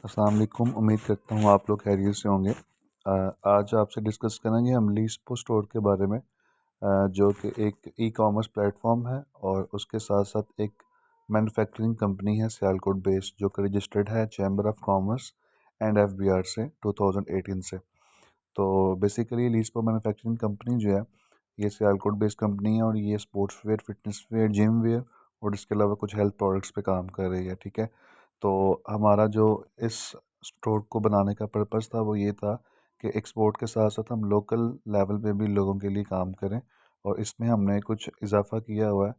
अस्सलाम वालेकुम। उम्मीद करता हूँ आप लोग खैरियत से होंगे। आज आपसे डिस्कस करेंगे हम लीस्पो स्टोर के बारे में, जो कि एक ई कॉमर्स प्लेटफॉर्म है और उसके साथ साथ एक मैन्युफैक्चरिंग कंपनी है सियालकोट बेस्ड, जो कि रजिस्टर्ड है chamber of commerce and FBR से 2018 से। तो बेसिकली लीस्पो मैन्युफैक्चरिंग कंपनी जो है, ये सियालकोट बेस्ड कंपनी है और ये sports wear, fitness wear, gym wear और इसके अलावा कुछ हेल्थ प्रोडक्ट्स पे काम कर रही है। ठीक है। तो हमारा जो इस स्टोर को बनाने का पर्पज़ था वो ये था कि एक्सपोर्ट के साथ साथ हम लोकल लेवल पे भी लोगों के लिए काम करें, और इसमें हमने कुछ इजाफा किया हुआ है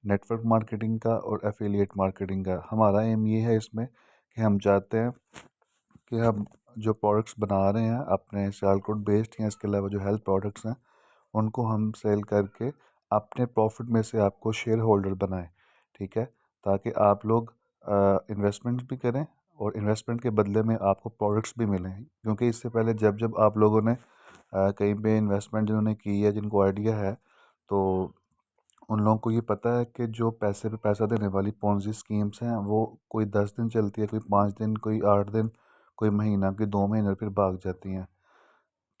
नेटवर्क मार्केटिंग का और एफिलिएट मार्केटिंग का। हमारा एम ये है इसमें कि हम चाहते हैं कि हम जो प्रोडक्ट्स बना रहे हैं अपने सियालकोट बेस्ड या इसके अलावा जो हेल्थ प्रोडक्ट्स हैं उनको हम सेल करके अपने प्रॉफिट में से आपको शेयर होल्डर बनाएं। ठीक है। ताकि आप लोग इन्वेस्टमेंट भी करें और इन्वेस्टमेंट के बदले में आपको प्रोडक्ट्स भी मिलें, क्योंकि इससे पहले जब जब आप लोगों ने कहीं पे इन्वेस्टमेंट जिन्होंने की है, जिनको आइडिया है, तो उन लोगों को ये पता है कि जो पैसे पे पैसा देने वाली पॉन्जी स्कीम्स हैं वो कोई 10 दिन चलती है, कोई 5 दिन, कोई 8 दिन, कोई महीना, कोई 2 महीने, फिर भाग जाती हैं।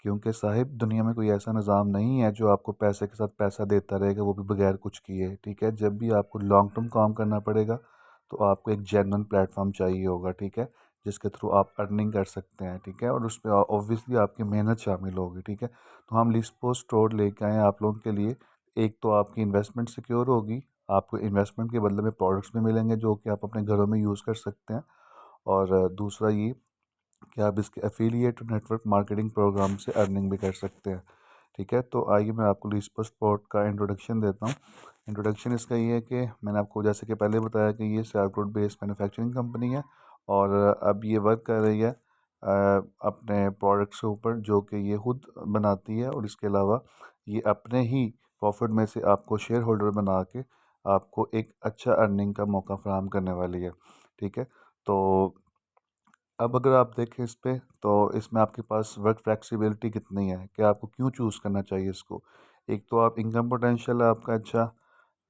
क्योंकि साहिब दुनिया में कोई ऐसा निज़ाम नहीं है जो आपको पैसे के साथ पैसा देता रहेगा, वो भी बगैर कुछ किए। ठीक है। जब भी आपको लॉन्ग टर्म काम करना पड़ेगा तो आपको एक जेन्युइन प्लेटफॉर्म चाहिए होगा। ठीक है। जिसके थ्रू आप अर्निंग कर सकते हैं। ठीक है। और उसमें ऑब्वियसली आपकी मेहनत शामिल होगी। ठीक है। तो हम लिस्पो स्टोर लेके आए हैं आप लोगों के लिए। एक तो आपकी इन्वेस्टमेंट सिक्योर होगी, आपको इन्वेस्टमेंट के बदले में प्रोडक्ट्स भी मिलेंगे जो कि आप अपने घरों में यूज़ कर सकते हैं। और दूसरा ये कि आप इसके एफिलिएट नेटवर्क मार्केटिंग प्रोग्राम से अर्निंग भी कर सकते हैं। ठीक है। तो आइए मैं आपको लीस्पो स्पॉट का इंट्रोडक्शन देता हूँ। इंट्रोडक्शन इसका ये है कि मैंने आपको जैसे कि पहले बताया कि ये सियालकोट बेस्ड मैन्युफैक्चरिंग कंपनी है और अब ये वर्क कर रही है अपने प्रोडक्ट्स के ऊपर, जो कि ये खुद बनाती है, और इसके अलावा ये अपने ही प्रॉफिट में से आपको शेयर होल्डर बना के आपको एक अच्छा अर्निंग का मौका फराहम करने वाली है। ठीक है। तो अब अगर आप देखें इस पे, तो इसमें आपके पास वर्क फ्लेक्सिबिलिटी कितनी है कि आपको क्यों चूज़ करना चाहिए इसको। एक तो आप इनकम पोटेंशियल है आपका अच्छा,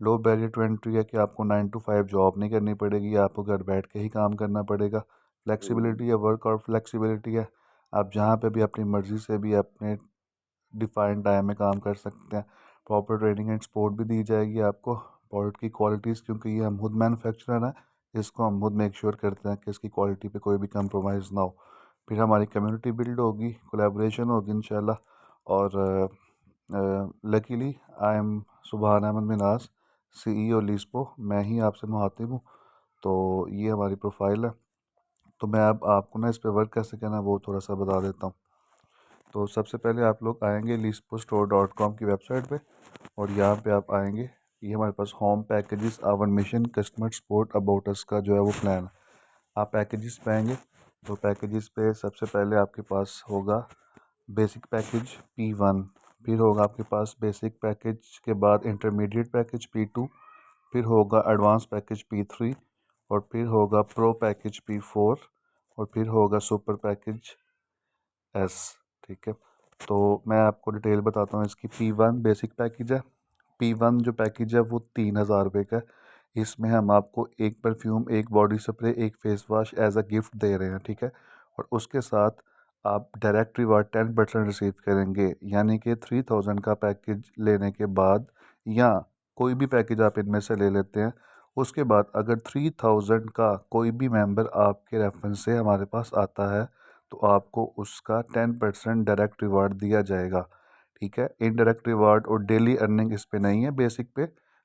लो बैरियर टू एंट्री है कि आपको 9 to 5 जॉब नहीं करनी पड़ेगी, आपको घर बैठ के ही काम करना पड़ेगा। फ्लेक्सिबिलिटी है, वर्क और फ्लेक्सिबिलिटी है, आप जहाँ पे भी अपनी मर्ज़ी से भी अपने डिफाइंड टाइम में काम कर सकते हैं। प्रॉपर ट्रेनिंग एंड सपोर्ट भी दी जाएगी आपको। प्रोडक्ट की क्वालिटीज़, क्योंकि ये हम खुद मैन्युफैक्चरर हैं, इसको हम खुद मेक श्योर करते हैं कि इसकी क्वालिटी पे कोई भी कंप्रोमाइज़ ना हो। फिर हमारी कम्युनिटी बिल्ड होगी, कोलैबोरेशन होगी इंशाल्लाह। और लकीली आई एम सुबहान अहमद मिनाज, CEO लीस्पो, मैं ही आपसे मुखातिब हूँ। तो ये हमारी प्रोफाइल है। तो मैं अब आपको ना इस पर वर्क कैसे करना है वो थोड़ा सा बता देता हूँ। तो सबसे पहले आप लोग आएंगे leaspo.com की वेबसाइट पे, और यहाँ पे आप आएंगे। ये हमारे पास home packages, our mission, customer support, about us का जो है वो प्लान है। आप पैकेजेस पे आएंगे तो पैकेजेस पे सबसे पहले आपके पास होगा बेसिक पैकेज P1, फिर होगा आपके पास बेसिक पैकेज के बाद इंटरमीडिएट पैकेज P2, फिर होगा एडवांस पैकेज P3, और फिर होगा प्रो पैकेज P4, और फिर होगा सुपर पैकेज S। ठीक है। तो मैं आपको डिटेल बताता हूँ इसकी। P1 बेसिक पैकेज है। P1 जो पैकेज है वो 3,000 रुपये का है। इसमें हम आपको एक परफ्यूम, एक बॉडी स्प्रे, एक face wash as a gift दे रहे हैं। ठीक है। और उसके साथ आप डायरेक्ट रिवार्ड 10% रिसीव करेंगे, यानी कि 3,000 का पैकेज लेने के बाद, या कोई भी पैकेज आप इनमें से ले लेते हैं, उसके बाद अगर 3,000 का कोई भी मेंबर आपके रेफरेंस से हमारे पास आता है तो आपको उसका 10% डायरेक्ट रिवार्ड दिया जाएगा। ठीक है। इनडायरेक्ट रिवार्ड और डेली अर्निंग इस पे नहीं है बेसिक पे।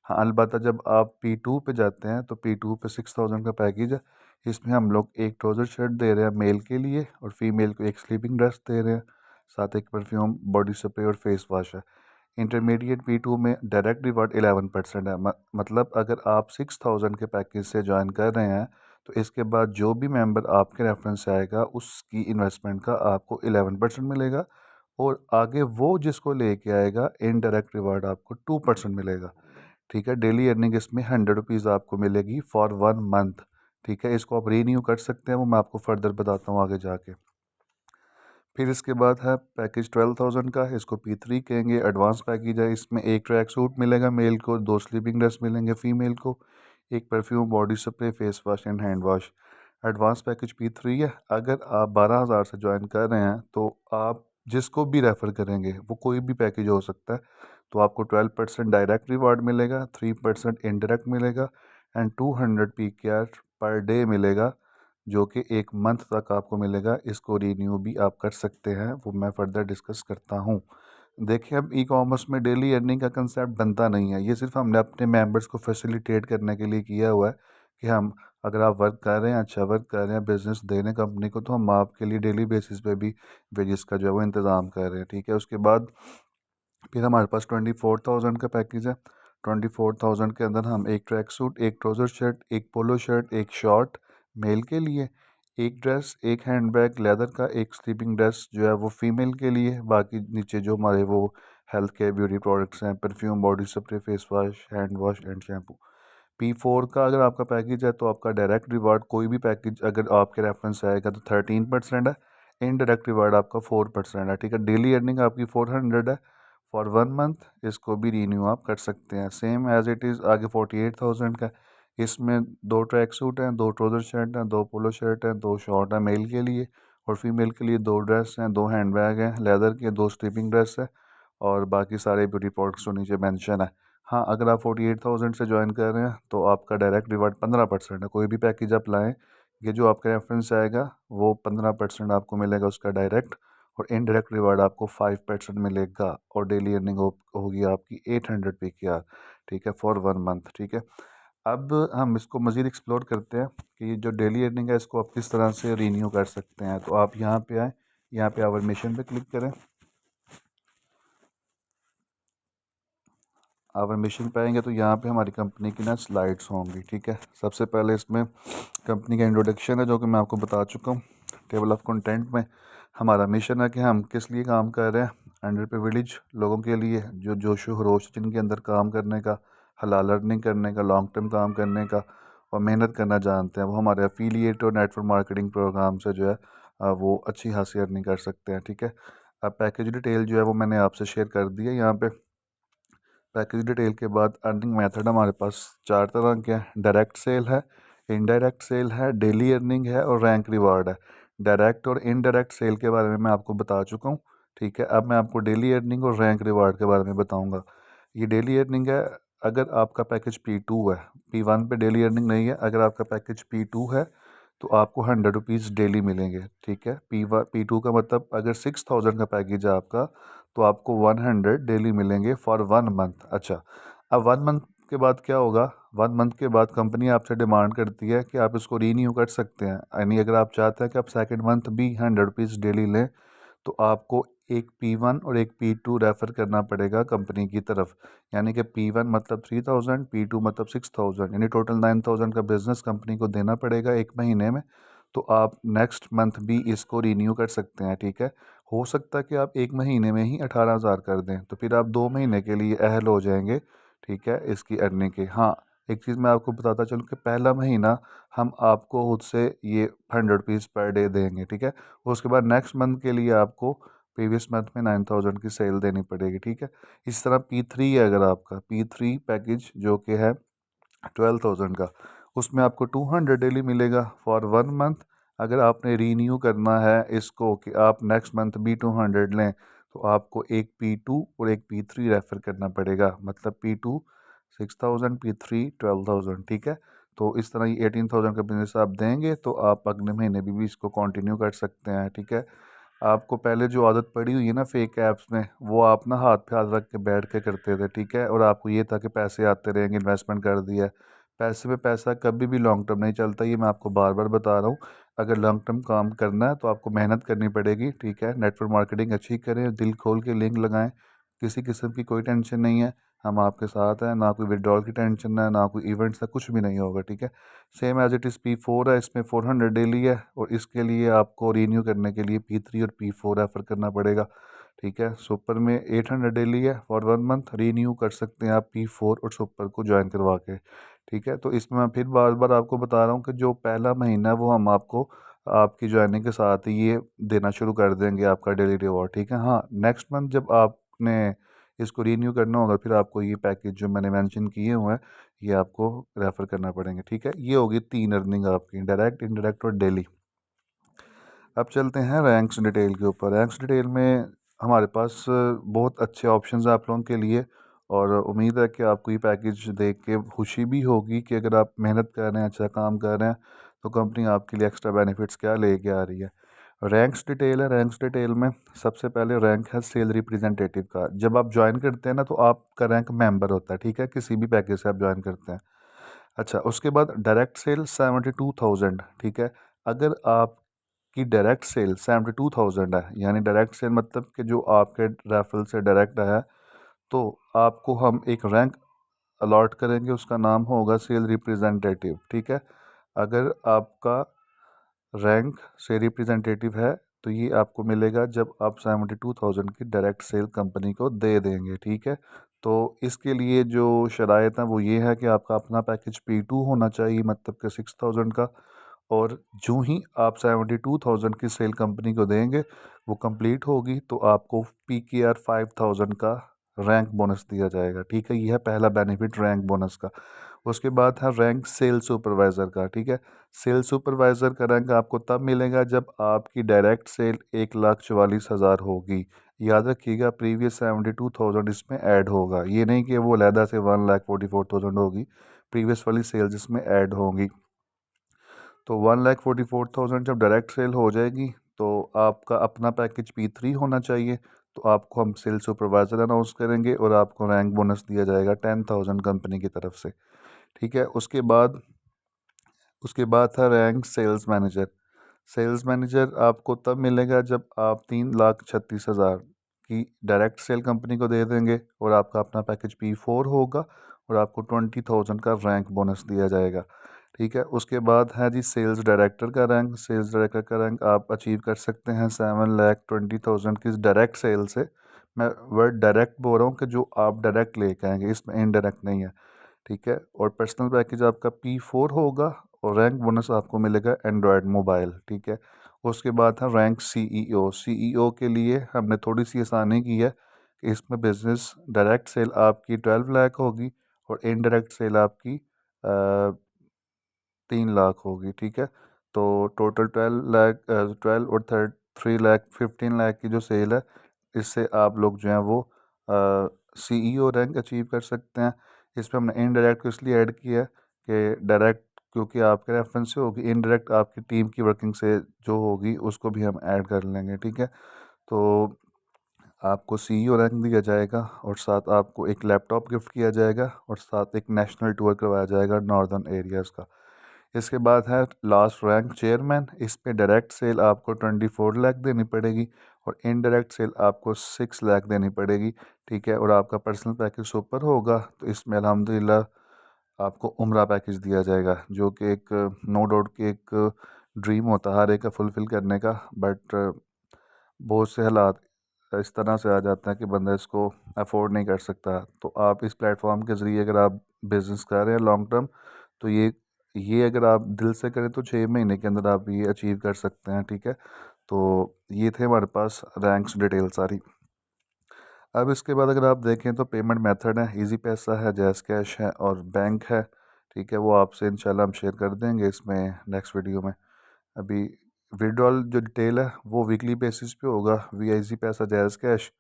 हाँ, अलबत्ता जब आप P2 पे जाते हैं तो P2 पे 6,000 का पैकेज है। इसमें हम लोग एक ट्राउज़र शर्ट दे रहे हैं मेल के लिए, और फीमेल को एक स्लीपिंग ड्रेस दे रहे हैं, साथ एक परफ्यूम, बॉडी स्प्रे और फेस वॉश है। इंटरमीडिएट P2 में डायरेक्ट रिवार्ड 11% है। मतलब अगर आप 6,000 के पैकेज से ज्वाइन कर रहे हैं तो इसके बाद जो भी मेंबर आपके रेफरेंस से आएगा उसकी इन्वेस्टमेंट का आपको 11% मिलेगा, और आगे वो जिसको लेके आएगा इनडायरेक्ट रिवार्ड आपको 2% मिलेगा। ठीक है। डेली अर्निंग इसमें 100 रुपीज़ आपको मिलेगी फॉर 1 मंथ। ठीक है। इसको आप रीन्यू कर सकते हैं, वो मैं आपको फर्दर बताता हूँ आगे जाके। फिर इसके बाद है पैकेज 12,000 का, इसको P3 कहेंगे, एडवांस पैकेज है। इसमें एक ट्रैक सूट मिलेगा मेल को, 2 स्लीपिंग ड्रेस मिलेंगे फीमेल को, एक perfume, body spray, face wash and hand wash. Advance package P3 है। अगर आप 12,000 से ज्वाइन कर रहे हैं तो आप जिसको भी रेफ़र करेंगे वो कोई भी पैकेज हो सकता है, तो आपको 12% डायरेक्ट रिवार्ड मिलेगा, 3% इनडायरेक्ट मिलेगा एंड 200 PKR पर डे मिलेगा, जो कि एक मंथ तक आपको मिलेगा। इसको रीन्यू भी आप कर सकते हैं, वो मैं फर्दर डिस्कस करता हूँ। देखिए, अब ई कॉमर्स में डेली अर्निंग का कंसेप्ट बनता नहीं है, ये सिर्फ हमने अपने मेंबर्स को फैसिलिटेट करने के लिए किया हुआ है कि हम, अगर आप वर्क कर रहे हैं, अच्छा वर्क कर रहे हैं, बिजनेस दे रहे हैं कंपनी को, तो हम आपके लिए डेली बेसिस पे भी वेजेस का जो है वो इंतज़ाम कर रहे हैं। ठीक है, उसके बाद फिर हमारे पास 24,000 का पैकेज है। 24,000 के अंदर हम एक ट्रैक सूट, एक ट्राउज़र शर्ट, एक पोलो शर्ट, एक शॉर्ट मेल के लिए, एक ड्रेस, एक हैंडबैग लेदर का, एक स्लीपिंग ड्रेस जो है वो फीमेल के लिए, बाकी नीचे जो हमारे वो हेल्थ केयर ब्यूटी प्रोडक्ट्स हैं, perfume, body spray, face wash, hand wash and shampoo. P4 का अगर आपका पैकेज है तो आपका डायरेक्ट रिवार्ड, कोई भी पैकेज अगर आपके रेफरेंस से आएगा तो 13% है, इनडायरेक्ट रिवार्ड आपका 4% है। ठीक है, डेली अर्निंग आपकी 400 है फॉर 1 मंथ। इसको भी रीन्यू आप कर सकते हैं सेम एज इट इज़। आगे 48,000 का, इसमें दो ट्रैक सूट हैं, दो ट्राउज़र शर्ट हैं, दो पोलो शर्ट हैं, दो शॉर्ट हैं मेल के लिए, और फीमेल के लिए दो ड्रेस हैं, दो हैंड बैग हैं लेदर के, दो स्लीपिंग ड्रेस है, और बाकी सारे ब्यूटी प्रोडक्ट्स जो नीचे मेंशन है। हाँ, अगर आप 48,000 से ज्वाइन कर रहे हैं तो आपका डायरेक्ट रिवार्ड 15% है। कोई भी पैकेज आप लाएँ, ये जो आपका रेफरेंस आएगा वो 15% आपको मिलेगा उसका डायरेक्ट, और इनडायरेक्ट रिवार्ड आपको 5% मिलेगा, और डेली अर्निंग होगी आपकी 800 PKR। ठीक है, फॉर 1 मंथ। ठीक है, अब हम इसको मज़ीद एक्सप्लोर करते हैं कि ये जो डेली अर्निंग है इसको आप किस तरह से रीन्यू कर सकते हैं। तो आप यहाँ पे आएँ, यहाँ पे आवर मिशन पे क्लिक करें। आवर मिशन पे आएंगे तो यहाँ पे हमारी कंपनी की ना स्लाइड्स होंगी। ठीक है, सबसे पहले इसमें कंपनी का इंट्रोडक्शन है जो कि मैं आपको बता चुका हूँ। टेबल ऑफ कंटेंट में हमारा मिशन है कि हम किस लिए काम कर रहे हैं। अंडर प्रिविलेज लोगों के लिए, जो जोश व खरोश जिनके अंदर काम करने का, हलाल अर्निंग करने का, लॉन्ग टर्म काम करने का और मेहनत करना जानते हैं, वो हमारे एफिलिएट और नेटवर्क मार्केटिंग प्रोग्राम से जो है वो अच्छी खासी अर्निंग कर सकते हैं। ठीक है, अब पैकेज डिटेल जो है वो मैंने आपसे शेयर कर दी है यहाँ पे। पैकेज डिटेल के बाद अर्निंग मेथड हमारे पास चार तरह के हैं। डायरेक्ट सेल है, इनडायरेक्ट सेल है, डेली अर्निंग है और रैंक रिवार्ड है। डायरेक्ट और इनडायरेक्ट सेल के बारे में मैं आपको बता चुका हूँ। ठीक है, अब मैं आपको डेली अर्निंग और रैंक रिवार्ड के बारे में बताऊँगा। ये डेली अर्निंग है अगर आपका पैकेज P2 है। P1 पे डेली अर्निंग नहीं है। अगर आपका पैकेज P2 है तो आपको 100 रुपीज़ डेली मिलेंगे। ठीक है, P2 का मतलब अगर 6,000 का पैकेज है आपका तो आपको 100 डेली मिलेंगे फॉर 1 मंथ। अच्छा, अब 1 मंथ के बाद क्या होगा? 1 मंथ के बाद कंपनी आपसे डिमांड करती है कि आप इसको रीन्यू कर सकते हैं, यानी अगर आप चाहते हैं कि आप सेकेंड मंथ भी 100 रुपीज़ डेली लें तो आपको एक P1 और एक P2 रेफ़र करना पड़ेगा कंपनी की तरफ। यानी कि P1 मतलब 3,000, P2 मतलब 6,000, यानी टोटल 9,000 का बिज़नेस कंपनी को देना पड़ेगा एक महीने में। तो आप नेक्स्ट मंथ भी इसको रीन्यू कर सकते हैं। ठीक है, हो सकता है कि आप एक महीने में ही 18,000 कर दें, तो फिर आप 2 महीने के लिए अहल हो जाएंगे। ठीक है, इसकी अर्निंग के। हाँ, एक चीज़ मैं आपको बताता चलूँ कि पहला महीना हम आपको खुद से ये 100 रुपीज़ पर डे देंगे। ठीक है, उसके बाद नेक्स्ट मंथ के लिए आपको प्रीवियस मंथ में 9,000 की सेल देनी पड़ेगी। ठीक है, इस तरह P3 है अगर आपका P3 पैकेज जो कि है 12,000 का, उसमें आपको 200 डेली मिलेगा फॉर 1 मंथ। अगर आपने रीन्यू करना है इसको कि आप नेक्स्ट मंथ भी 200 लें तो आपको एक P2 और एक P3 रेफ़र करना पड़ेगा, मतलब P2 6,000, P3 12,000। ठीक है, तो इस तरह ये 18,000 का बिजनेस आप देंगे तो आप अगले महीने भी इसको कंटिन्यू कर सकते हैं। ठीक है, आपको पहले जो आदत पड़ी हुई है ना फेक ऐप्स में, वो आप ना हाथ पे हाथ रख के बैठ के करते थे। ठीक है, और आपको ये था कि पैसे आते रहेंगे, इन्वेस्टमेंट कर दिया। पैसे पे पैसा कभी भी लॉन्ग टर्म नहीं चलता, ये मैं आपको बार बार बता रहा हूँ। अगर लॉन्ग टर्म काम करना है तो आपको मेहनत करनी पड़ेगी। ठीक है, नेटवर्क मार्केटिंग अच्छी करें, दिल खोल के लिंक लगाएं, किसी किस्म की कोई टेंशन नहीं है, हम आपके साथ हैं। ना कोई विड्रॉल की टेंशन है, ना कोई इवेंट्स है, कुछ भी नहीं होगा। ठीक है, same as it is P4 है, इसमें 400 डेली है, और इसके लिए आपको रीन्यू करने के लिए P3 और P4 रेफ़र करना पड़ेगा। ठीक है, सुपर में 800 डेली है फॉर 1 मंथ, रीन्यू कर सकते हैं आप P4 और सुपर को ज्वाइन करवा के। ठीक है, तो इसमें मैं फिर बार बार आपको बता रहा हूँ कि जो पहला महीना है वो हम आपको आपकी ज्वाइनिंग के साथ ही ये देना शुरू कर देंगे आपका डेली रिवॉर्ड। ठीक है, हाँ, नेक्स्ट मंथ जब आपने इसको रीन्यू करना होगा, फिर आपको ये पैकेज जो मैंने मेंशन किए हुए हैं ये आपको रेफ़र करना पड़ेंगे। ठीक है, ये होगी 3 अर्निंग आपकी, डायरेक्ट, इनडायरेक्ट और डेली। अब चलते हैं रैंक्स डिटेल के ऊपर। रैंक्स डिटेल में हमारे पास बहुत अच्छे ऑप्शंस हैं आप लोगों के लिए, और उम्मीद है कि आपको ये पैकेज देख के खुशी भी होगी कि अगर आप मेहनत कर रहे हैं, अच्छा काम कर रहे हैं, तो कंपनी आपके लिए एक्स्ट्रा बेनिफिट्स क्या लेके आ रही है। रैंक्स डिटेल है, रैंक्स डिटेल में सबसे पहले रैंक है सेल रिप्रेजेंटेटिव का। जब आप ज्वाइन करते हैं ना तो आपका रैंक मेंबर होता है, ठीक है, किसी भी पैकेज से आप ज्वाइन करते हैं। अच्छा, उसके बाद डायरेक्ट सेल 72,000, ठीक है। अगर आपकी डायरेक्ट सेल 72,000 है, यानी डायरेक्ट सेल मतलब कि जो आपके रेफरल से डायरेक्ट आया, तो आपको हम एक रैंक अलॉट करेंगे, उसका नाम होगा सेल रिप्रेजेंटेटिव, ठीक है। अगर आपका रैंक से रिप्रेजेंटेटिव है तो ये आपको मिलेगा जब आप 72,000 की डायरेक्ट सेल कंपनी को दे देंगे, ठीक है। तो इसके लिए जो शराइत हैं वो ये है कि आपका अपना पैकेज P2 होना चाहिए, मतलब कि 6,000 का, और जो ही आप 72,000 की सेल कंपनी को देंगे वो कंप्लीट होगी तो आपको PKR 5,000 का रैंक बोनस दिया जाएगा, ठीक है। यह है पहला बेनिफिट रैंक बोनस का। उसके बाद है रैंक सेल सुपरवाइज़र का, ठीक है। सेल सुपरवाइज़र का रैंक आपको तब मिलेगा जब आपकी डायरेक्ट सेल 1,44,000 होगी। याद रखिएगा, प्रीवियस 72,000 इसमें ऐड होगा, ये नहीं कि वो अलहदा से 1,44,000 होगी, प्रीवियस वाली सेल्स इसमें ऐड होंगी। तो 1,44,000 जब डायरेक्ट सेल हो जाएगी तो आपका अपना पैकेज P3 होना चाहिए, तो आपको हम सेल सुपरवाइज़र अनाउंस करेंगे और आपको रैंक बोनस दिया जाएगा 10,000 कंपनी की तरफ से, ठीक है। उसके बाद था rank sales manager. Sales manager आपको तब मिलेगा जब आप 3,36,000 की डायरेक्ट सेल कंपनी को दे देंगे और आपका अपना पैकेज P4 होगा और आपको 20,000 का रैंक बोनस दिया जाएगा, ठीक है। उसके बाद है जी सेल्स डायरेक्टर का रैंक। सेल्स डायरेक्टर का रैंक आप अचीव कर सकते हैं 7,20,000 की डायरेक्ट सेल से। मैं वर्ड डायरेक्ट बोल रहा हूँ कि जो आप डायरेक्ट लेके आएंगे, इसमें इनडायरेक्ट नहीं है, ठीक है। और पर्सनल पैकेज आपका P4 होगा और रैंक बोनस आपको मिलेगा एंड्रॉयड मोबाइल, ठीक है। उसके बाद है रैंक सीईओ। सीईओ के लिए हमने थोड़ी सी आसानी की है कि इसमें बिजनेस डायरेक्ट सेल आपकी 12 लाख होगी और इनडायरेक्ट सेल आपकी 3 लाख होगी, ठीक है। तो टोटल 12 लाख, 12 और 3 लाख, 15 लाख की जो सेल है, इससे आप लोग जो हैं वो सीईओ रैंक अचीव कर सकते हैं। इसमें हमने इनडायरेक्ट को इसलिए ऐड किया है कि डायरेक्ट क्योंकि आपके रेफरेंस से होगी, इनडायरेक्ट आपकी टीम की वर्किंग से जो होगी उसको भी हम ऐड कर लेंगे, ठीक है। तो आपको सीईओ रैंक दिया जाएगा और साथ आपको एक लैपटॉप गिफ्ट किया जाएगा और साथ एक नेशनल टूर करवाया जाएगा नॉर्दर्न एरियाज़ का। इसके बाद है लास्ट रैंक चेयरमैन। इस पे डायरेक्ट सेल आपको 24 लाख देनी पड़ेगी और इनडायरेक्ट सेल आपको 6 लाख देनी पड़ेगी, ठीक है। और आपका पर्सनल पैकेज सुपर होगा तो इसमें अल्हम्दुलिल्लाह आपको उम्रा पैकेज दिया जाएगा, जो कि एक नो डाउट कि एक ड्रीम होता है हर एक का फुलफ़िल करने का, बट बहुत से हालात इस तरह से आ जाते हैं कि बंदा इसको अफोर्ड नहीं कर सकता। तो आप इस प्लेटफॉर्म के ज़रिए अगर आप बिज़नेस कर रहे हैं लॉन्ग टर्म, तो ये अगर आप दिल से करें तो 6 महीने के अंदर आप ये अचीव कर सकते हैं, ठीक है। तो ये थे हमारे पास रैंक्स डिटेल सारी। अब इसके बाद अगर आप देखें तो पेमेंट मेथड है, इजी पैसा है, जैज़ कैश है और बैंक है, ठीक है। वो आपसे इंशाल्लाह हम शेयर कर देंगे इसमें नेक्स्ट वीडियो में। अभी विड्रॉल जो डिटेल है वो वीकली बेसिस पे होगा, वीआईसी पैसा, जैज़ कैश।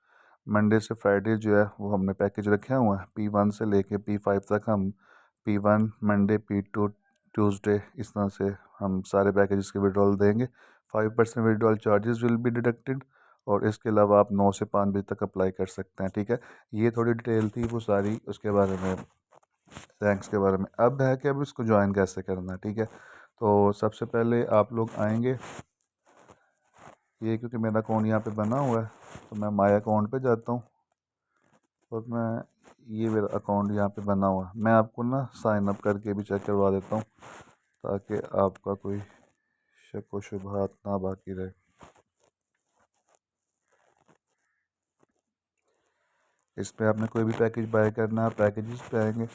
मंडे से फ्राइडे जो है वो हमने पैकेज रखे हुए हैं, P1 से लेके P5 तक। हम P1 मंडे, P2 ट्यूसडे, इस तरह से हम सारे पैकेजेस के विड्रॉल देंगे। 5% withdrawal charges will be deducted और इसके अलावा आप 9 से 5 बजे तक अप्लाई कर सकते हैं, ठीक है। ये थोड़ी डिटेल थी वो सारी उसके बारे में, रैंक्स के बारे में। अब है कि अब इसको ज्वाइन कैसे करना है, ठीक है। तो सबसे पहले आप लोग आएंगे, ये क्योंकि मेरा अकाउंट यहाँ पे बना हुआ है तो मैं माय अकाउंट पे जाता हूँ और ये मेरा अकाउंट यहाँ पे बना हुआ है। मैं आपको ना साइन अप करके भी चेक करवा देता हूँ ताकि आपका कोई शक व शुबहात ना बाकी रहे। इस पे आपने कोई भी पैकेज बाय करना है, पैकेजेस पे आएंगे।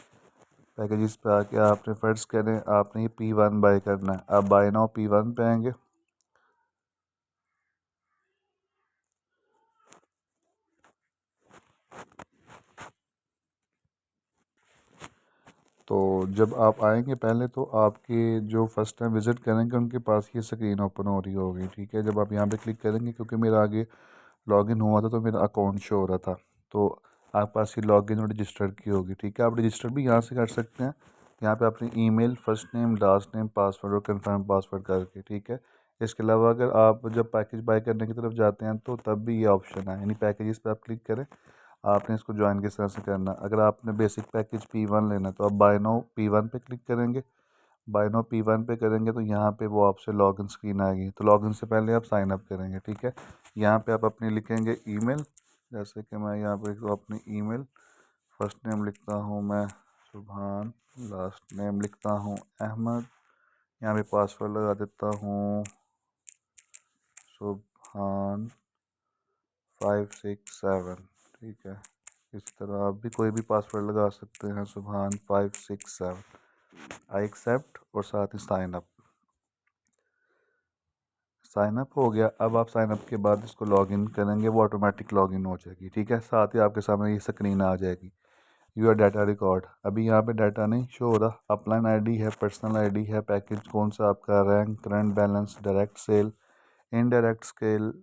पैकेजेस पे आके आपने फ़र्ज़ करें आपने ये P1 बाय करना है, आप बाय नाउ P1 पे आएंगे। तो जब आप आएंगे पहले तो आपके जो फर्स्ट टाइम विज़िट करेंगे उनके पास ये स्क्रीन ओपन हो रही होगी, ठीक है। जब आप यहाँ पे क्लिक करेंगे, क्योंकि मेरा आगे लॉगिन हुआ था तो मेरा अकाउंट शो हो रहा था, तो आप पास ये लॉगिन और रजिस्टर की होगी, ठीक है। आप रजिस्टर भी यहाँ से कर सकते हैं, यहाँ पे अपनी email, first name, last name, password और कंफर्म पासवर्ड करके, ठीक है। इसके अलावा अगर आप जब पैकेज बाय करने की तरफ जाते हैं तो तब भी ये ऑप्शन है, यानी पैकेजेस पे आप क्लिक करें, आपने इसको ज्वाइन किस तरह से करना। अगर आपने बेसिक पैकेज P1 लेना है तो आप बाय नाउ P1 पे क्लिक करेंगे। बाय नाउ P1 पे करेंगे तो यहाँ पे वो आपसे लॉगिन स्क्रीन आएगी, तो लॉगिन से पहले आप साइन अप करेंगे, ठीक है। यहाँ पे आप अपनी लिखेंगे ईमेल, जैसे कि मैं यहाँ पे अपनी ईमेल, फर्स्ट नेम लिखता हूँ मैं सुभान, लास्ट नेम लिखता हूँ अहमद, यहाँ पे पासवर्ड लगा देता हूँ सुभान 567, ठीक है। इस तरह आप भी कोई भी पासवर्ड लगा सकते हैं, सुभान 567। आई एक्सेप्ट और साथ ही साइन अप। साइन अप हो गया। अब आप साइन अप के बाद इसको लॉगिन करेंगे, वो ऑटोमेटिक लॉगिन हो जाएगी, ठीक है। साथ ही आपके सामने ये स्क्रीन आ जाएगी, यूर डाटा रिकॉर्ड। अभी यहाँ पे डाटा नहीं शो हो रहा, अपलाइन आईडी है, पर्सनल आईडी है, पैकेज कौन सा आपका, rank, current balance, direct sale, indirect scale,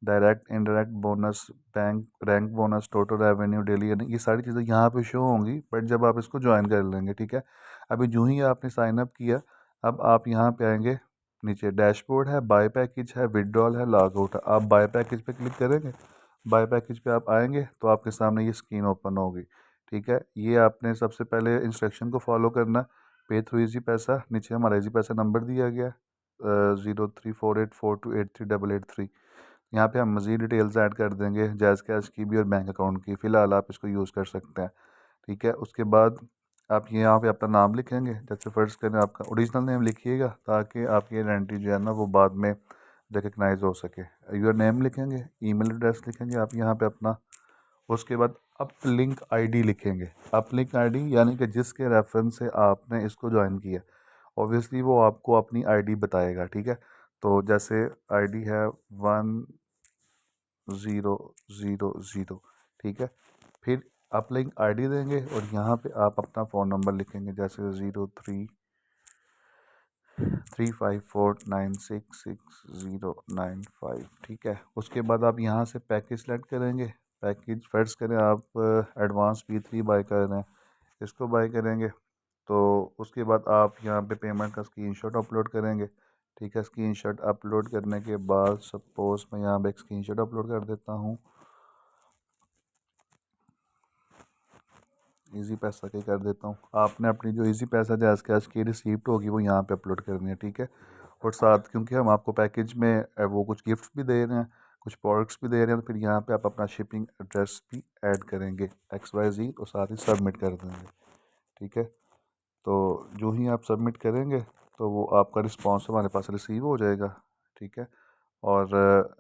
direct indirect bonus, bank rank bonus, total revenue, daily earning, ये सारी चीज़ें यहाँ पे शो होंगी, बट जब आप इसको ज्वाइन कर लेंगे, ठीक है। अभी जो ही आपने साइन अप किया, अब आप यहाँ पे आएंगे, नीचे डैशबोर्ड है, बाय पैकेज है, विड्रॉल है, लॉग आउट है। आप बाय पैकेज पे क्लिक करेंगे, बाय पैकेज पे आप आएंगे तो आपके सामने ये स्क्रीन ओपन होगी, ठीक है। ये आपने सबसे पहले इंस्ट्रक्शन को फॉलो करना, पे थ्रू ईजी पैसा, नीचे हमारा ईजी पैसा नंबर दिया गया 0348428388 यहाँ पे हम मज़ीद डिटेल्स ऐड कर देंगे, जैज़ कैश की भी और बैंक अकाउंट की, फ़िलहाल आप इसको यूज़ कर सकते हैं, ठीक है। उसके बाद आप ये यहाँ पे अपना नाम लिखेंगे, जैसे फ़र्ज़ करें आपका ओरिजिनल नेम लिखिएगा, ताकि आपकी आइडेंटिटी जो है ना वो बाद में रिकगनाइज हो सके। यूर नेम लिखेंगे, ईमेल एड्रेस लिखेंगे आप यहाँ पे अपना। उसके बाद अपलिंक आईडी लिखेंगे। अपलिंक आईडी यानी कि जिसके रेफरेंस से आपने इसको ज्वाइन किया, ऑब्वियसली वो आपको अपनी आईडी बताएगा, ठीक है। तो जैसे आईडी है 1000, ठीक है। फिर अपलिंक आईडी देंगे और यहाँ पे आप अपना फ़ोन नंबर लिखेंगे, जैसे 0334966095, ठीक है। उसके बाद आप यहाँ से पैकेज सेलेक्ट करेंगे। पैकेज फर्स्ट करें आप एडवांस P3 बाय कर रहे हैं, इसको बाय करेंगे, तो उसके बाद आप यहाँ पे पेमेंट का स्क्रीनशॉट अपलोड करेंगे, ठीक है। स्क्रीनशॉट अपलोड करने के बाद सपोज़ मैं यहाँ पे एक स्क्रीनशॉट अपलोड कर देता हूँ, इजी पैसा के कर देता हूँ। आपने अपनी जो इजी पैसा जैज़ कैश की रिसीप्ट होगी वो यहाँ पे अपलोड करनी है, ठीक है। और साथ क्योंकि हम आपको पैकेज में वो कुछ गिफ्ट्स भी दे रहे हैं, कुछ प्रोडक्ट्स भी दे रहे हैं, तो फिर यहाँ पे आप अपना शिपिंग एड्रेस भी ऐड करेंगे XYZ और साथ ही सबमिट कर देंगे, ठीक है। तो जो ही आप सबमिट करेंगे तो वो आपका रिस्पांस हमारे पास रिसीव हो जाएगा, ठीक है। और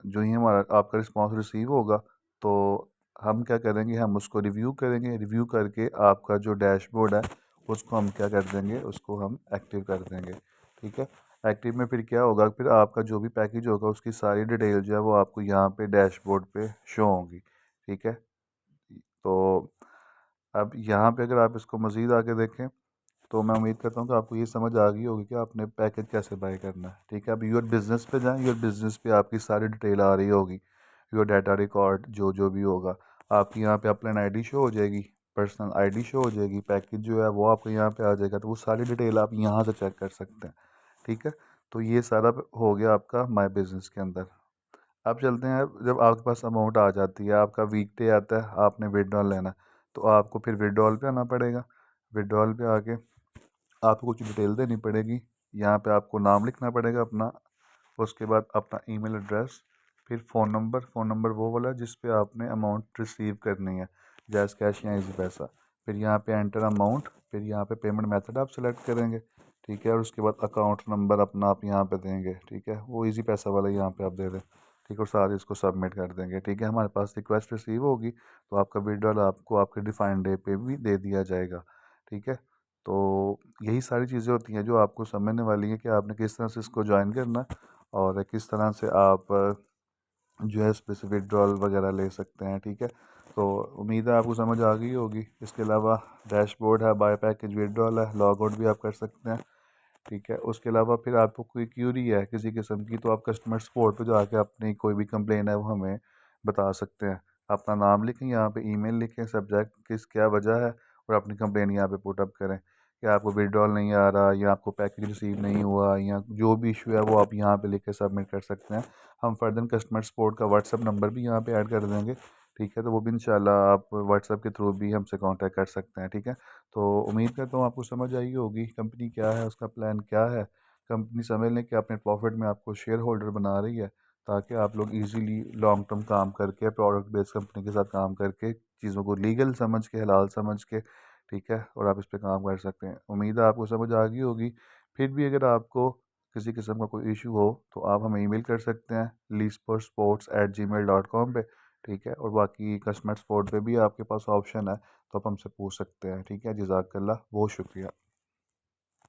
जो ही हमारा आपका रिस्पांस रिसीव होगा तो हम क्या करेंगे, हम उसको रिव्यू करेंगे, रिव्यू करके आपका जो डैशबोर्ड है उसको हम क्या कर देंगे, उसको हम एक्टिव कर देंगे, ठीक है। एक्टिव में फिर क्या होगा, फिर आपका जो भी पैकेज होगा उसकी सारी डिटेल जो है वो आपको यहाँ पे डैशबोर्ड पे शो होंगी, ठीक है। तो अब यहाँ पे अगर आप इसको मज़ीद आगे देखें तो मैं उम्मीद करता हूँ कि आपको ये समझ आ गई होगी कि आपने पैकेज कैसे बाय करना है, ठीक है। अब योर बिज़नेस पे जाएं, योर बिज़नेस पे आपकी सारी डिटेल आ रही होगी, योर डाटा रिकॉर्ड जो जो भी होगा आपकी यहाँ पे अपलाइन आईडी शो हो जाएगी, पर्सनल आईडी शो हो जाएगी, पैकेज जो है वो आपको यहाँ पे आ जाएगा, तो वो सारी डिटेल आप यहाँ से चेक कर सकते हैं, ठीक है। तो ये सारा हो गया आपका माई बिज़नेस के अंदर। अब चलते हैं, जब आपके पास अमाउंट आ जाती है, आपका वीक डे आता है, आपने विड्रॉल लेना है, तो आपको फिर विड्रॉल पे आना पड़ेगा। विड्रॉल पे आके आपको कुछ डिटेल देनी पड़ेगी, यहाँ पे आपको नाम लिखना पड़ेगा अपना, उसके बाद अपना ईमेल एड्रेस, फिर फ़ोन नंबर वो वाला जिस पे आपने अमाउंट रिसीव करनी है, जैस कैश या इजी पैसा। फिर यहाँ पे एंटर अमाउंट, फिर यहाँ पे पेमेंट मेथड आप सेलेक्ट करेंगे, ठीक है। और उसके बाद अकाउंट नंबर अपना आप यहाँ पे देंगे, ठीक है, वो इजी पैसा वाला यहाँ पे आप दे दें, ठीक है। और साथ ही इसको सबमिट कर देंगे, ठीक है। हमारे पास रिक्वेस्ट रिसीव होगी तो आपका विड्रॉल आपको आपके डिफाइंड डे पे भी दे दिया जाएगा, ठीक है। तो यही सारी चीज़ें होती हैं जो आपको समझने वाली हैं कि आपने किस तरह से इसको ज्वाइन करना और किस तरह से आप जो है स्पेसिफिक विड्रॉल वगैरह ले सकते हैं, ठीक है। तो उम्मीद है आपको समझ आ गई होगी। इसके अलावा डैशबोर्ड है, बाय पैकेज विड्रॉल है, लॉग आउट भी आप कर सकते हैं। ठीक है, उसके अलावा फिर आपको कोई क्यूरी है किसी किस्म की, तो आप कस्टमर सपोर्ट पे जाके अपनी कोई भी कंप्लेन है वो हमें बता सकते हैं। अपना नाम लिखें, यहाँ पे ईमेल लिखें, सब्जेक्ट किस क्या वजह है, और अपनी कंप्लेन यहाँ पे पुटअप करें कि आपको विड्रॉल नहीं आ रहा, या आपको पैकेज रिसीव नहीं हुआ, या जो भी इशू है वो आप यहाँ पे लिख के सबमिट कर सकते हैं। हम फर्दर कस्टमर सपोर्ट का व्हाट्सअप नंबर भी यहाँ पे ऐड कर देंगे। ठीक है, तो वो भी इंशाल्लाह आप व्हाट्सएप के थ्रू भी हमसे कांटेक्ट कर सकते हैं। ठीक है, तो उम्मीद करता हूँ आपको समझ आई होगी कंपनी क्या है, उसका प्लान क्या है। कंपनी समझ लें कि अपने प्रॉफिट में आपको शेयर होल्डर बना रही है, ताकि आप लोग इजीली लॉन्ग टर्म काम करके, प्रोडक्ट बेस्ड कंपनी के साथ काम करके, चीज़ों को लीगल समझ के, हलाल समझ के, ठीक है, और आप इस पर काम कर सकते हैं। उम्मीद है आपको समझ आ गई होगी। फिर भी अगर आपको किसी किस्म का कोई इशू हो तो आप हमें ईमेल कर सकते हैं leaseforsports@gmail.com पे। ठीक है, और बाकी कस्टमर सपोर्ट पे भी आपके पास ऑप्शन है, तो आप हमसे पूछ सकते हैं। ठीक है, जज़ाकल्लाह, बहुत शुक्रिया।